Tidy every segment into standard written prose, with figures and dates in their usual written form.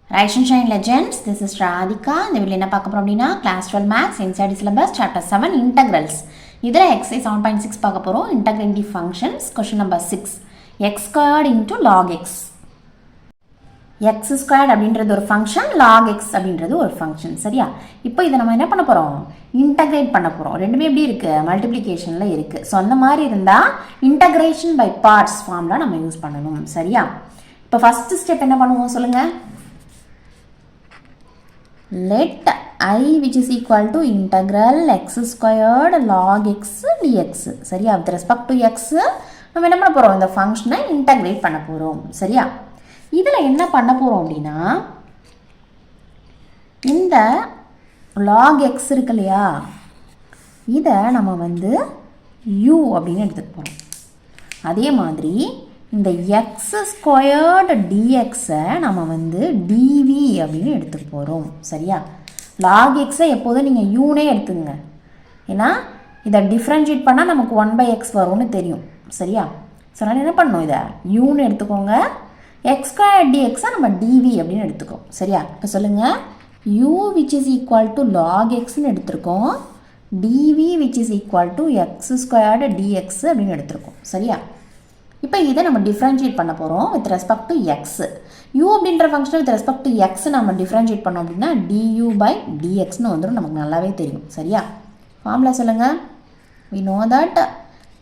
Rise and Shine Legends. This is Radhika. இந்த வீடியோல என்ன பார்க்க போறோம் அப்படினா class 12 maths inside syllabus chapter 7 integrals. இதுல exercise 7.6 பார்க்க போறோம். Integrating functions question number 6. x squared into log x. x squared அப்படின்றது ஒரு ஃபங்க்ஷன், log x அப்படின்றது ஒரு ஃபங்க்ஷன். சரியா? இப்போ இத நம்ம என்ன பண்ண போறோம்? இன்டகிரேட் பண்ண போறோம். ரெண்டுமே எப்படி இருக்கு? மல்டிப்ளிகேஷன்ல இருக்கு. சோ அந்த மாதிரி இருந்தா integration by parts ஃபார்முலா நம்ம யூஸ் பண்ணனும். சரியா? இப்போ ஃபர்ஸ்ட் ஸ்டெப் என்ன பண்ணுவோம் சொல்லுங்க? Let I which is equal to integral x squared log x dx. சரியா? with respect to x நம்ம என்ன பண்ண போறோம்? இந்த ஃபங்க்ஷனை இன்டகிரேட் பண்ண போறோம். சரியா? இதுல என்ன பண்ண போறோம் அப்படினா இந்த log x இருக்கு இல்லையா, இத நம்ம வந்து u அப்படினு எடுத்துக்க போறோம். அதே மாதிரி இந்த x squared dx நம்ம வந்து dv அப்படினு எடுத்துக்க போறோம். சரியா? log x எப்போதும் நீங்க u னே எடுத்துங்க. ஏனா இத டிஃபரன்ஷியேட் பண்ணா நமக்கு 1/x வரும்னு தெரியும். சரியா? சோ நான் என்ன பண்ணனும், இத u னு எடுத்துக்கோங்க. x squared dx நம்ம dv அப்படினு எடுத்துக்கோம். சரியா? இப்ப சொல்லுங்க, u which is equal to log x னு எடுத்துறோம், dv which is equal to x squared dx அப்படினு எடுத்துறோம். சரியா? இப்போ இதை நம்ம டிஃபரன்ஷியேட் பண்ண போறோம் with respect to x. u அப்படின்ற ஃபங்க்ஷனை with respect to x நம்ம டிஃபரன்ஷியேட் பண்ணோம் அப்படினா du by dx னு வந்துரும், நமக்கு நல்லாவே தெரியும். சரியா? ஃபார்முலா சொல்லுங்க. we know that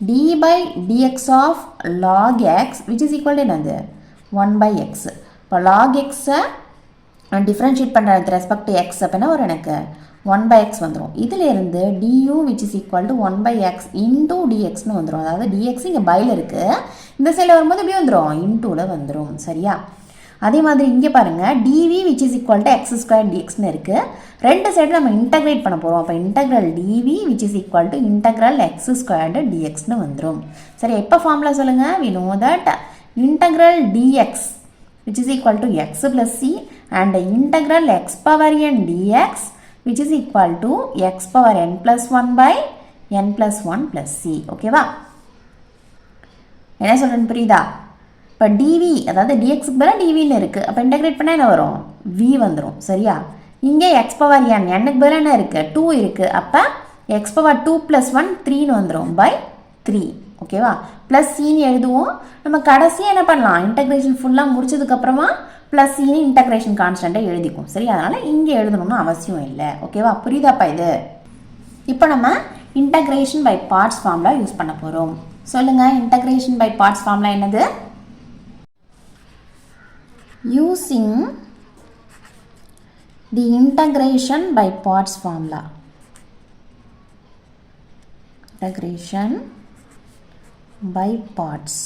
d by dx of log x which is equal to என்னது 1/x. இப்போ log x டிஃபரன்ஷியேட் பண்ற with respect to x அப்பனா ஒரு எனக்கு 1/x வந்துரும். இதில இருந்து du which is equal to 1/x into dx னு வந்துரும். அதாவது dx இங்க பைல இருக்கு, இந்த சைடுல வரும்போது எப்படி வந்துரும், into ல வந்துரும். சரியா? அதே மாதிரி இங்க பாருங்க, dv which is equal to x squared dx னு இருக்கு. ரெண்டு சைடுல நம்ம இன்டகிரேட் பண்ண போறோம். அப்ப integral dv which is equal to integral x squared dx னு வந்துரும். சரி, எப்ப ஃபார்முலா சொல்லுங்க? we know that integral dx which is equal to x plus c and integral x power n dx which is equal to x power n plus 1 by n plus 1 plus c. ஓகேவா? என்ன சொல்றேன்னு புரியுதா? இப்போ dv அதாவது dx க்கு பதிலா dv ன்னு இருக்கு. அப்ப இன்டகிரேட் பண்ணா என்ன வரும்? v வந்துரும். சரியா? இங்க x power n க்கு பதிலா என்ன இருக்கு? 2 இருக்கு. அப்ப x power 2 plus 1 3 ன்னு வந்துரும் by 3. ஓகேவா? plus c ன்னு எழுதுவோம். நம்ம கடைசியா என்ன பண்ணலாம்? இன்டகிரேஷன் ஃபுல்லா முடிச்சதுக்கு அப்புறமா plus c ன்னு இன்டகிரேஷன் கான்ஸ்டன்ட்டை எழுதிக்கும். சரி, அதனால இங்க எழுதணும்னு அவசியம் இல்லை. ஓகேவா? புரியுதாப்பா இது? இப்போ நம்ம integration by parts formula use பண்ண போறோம். சொல்லுங்க, இன்டகிரேஷன் பை பார்ட்ஸ் ஃபார்முலா என்னது? using the integration by parts formula. Integration by parts.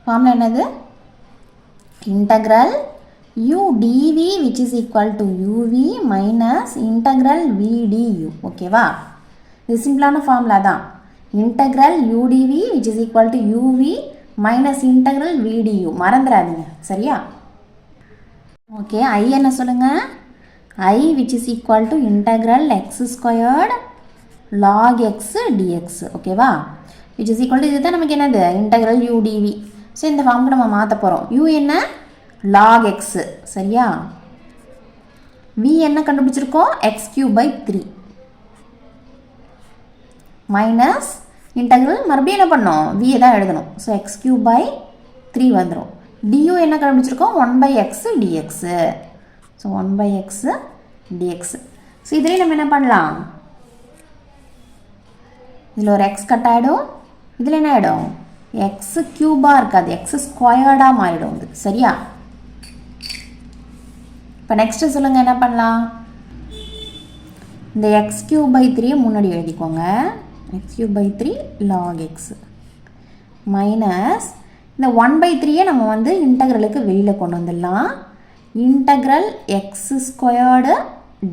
Formula என்னது? integral u dv which is equal to uv minus integral v du. ஓகேவா? இது சிம்பிளான formula தான். integral u dv which is equal to uv minus integral v du. மறந்துடாதீங்க. சரியா? Okay, I என்ன சொல்லுங்க? I which is equal to integral x squared log x dx. ஓகேவா? which is equal to இதுதான் நமக்கு என்னது? integral u dv. ஸோ இந்த ஃபார்முக்கு நம்ம மாற்ற போகிறோம். u என்ன? log x. சரியா? v என்ன கண்டுபிடிச்சிருக்கோம்? x cube by 3 minus integral மறுபடியும் என்ன பண்ணோம்? v தான் எழுதணும். ஸோ x cube by 3 வந்துடும். du என்ன கண்டுபிடிச்சிருக்கோம்? 1/x dx. So 1/x dx. So இதுலேயும் நம்ம என்ன பண்ணலாம்? இதில் ஒரு x கட் ஆகிடும், இதில் என்ன ஆகிடும்? x கியூபாக இருக்காது, x ஸ்கொயர்டாக மாறிடும் இது. சரியா? இப்போ நெக்ஸ்ட்டு சொல்லுங்கள், என்ன பண்ணலாம்? இந்த x cube by 3 முன்னாடி எழுதிக்கோங்க. x cube by 3 log x minus இந்த 1/3 நம்ம வந்து இன்டகிரலுக்கு வெளியில் கொண்டு வந்துடலாம். இன்டகிரல் x ஸ்கொயர்டு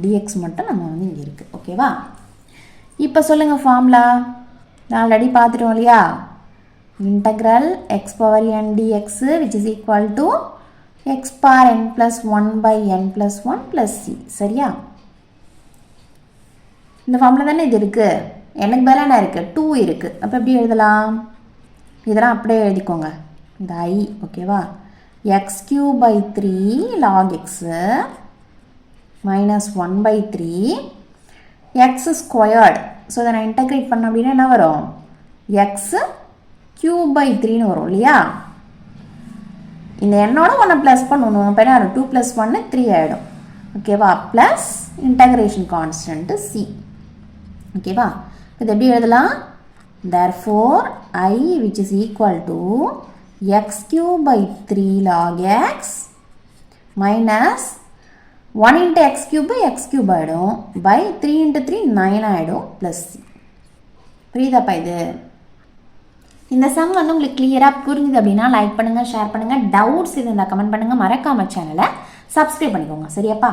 dx மட்டும் நம்ம வந்து இங்கே இருக்குது. ஓகேவா? இப்போ சொல்லுங்கள் ஃபார்முலா. ஆல்ரெடி பார்த்துட்டோம் இல்லையா? integral x power n dx which is equal to x power n plus 1 by n plus 1 plus c. சரியா? இந்த ஃபார்முலா தானே இது இருக்கு. எனக்கு பதிலா என்ன இருக்கு? 2 இருக்கு. அப்போ எப்படி எழுதலாம்? இதெல்லாம் அப்படியே எழுதிக்கோங்க. இந்த I ஓகேவா x cube by 3 log x minus 1 by 3 x squared. So இதை நான் இன்டகிரேட் பண்ண அப்படின்னா என்ன வரும் x cube by 3ன்னு வரும் இல்லையா இந்த என்னோட 1 ப்ளஸ் பண்ணணும் அப்போ என்ன 2 + 1 3 ஆகிடும் ஓகேவா ப்ளஸ் இன்டகிரேஷன் கான்ஸ்டன்ட்டு c ஓகேவா இது எப்படி எழுதலாம் therefore I which is equal to x cube by 3 log x minus 1 into x cube by x cube ஆகிடும் by 3 into 3 9 ஆகிடும் plus c புரியுதாப்பா இது இந்த சம் வந்து உங்களுக்கு கிளியராக புரிஞ்சுது அப்படின்னா லைக் பண்ணுங்கள் ஷேர் பண்ணுங்கள் டவுட்ஸ் இருந்தால் கமெண்ட் பண்ணுங்கள் மறக்காம சேனலை சப்ஸ்கிரைப் பண்ணிக்கோங்க சரியாப்பா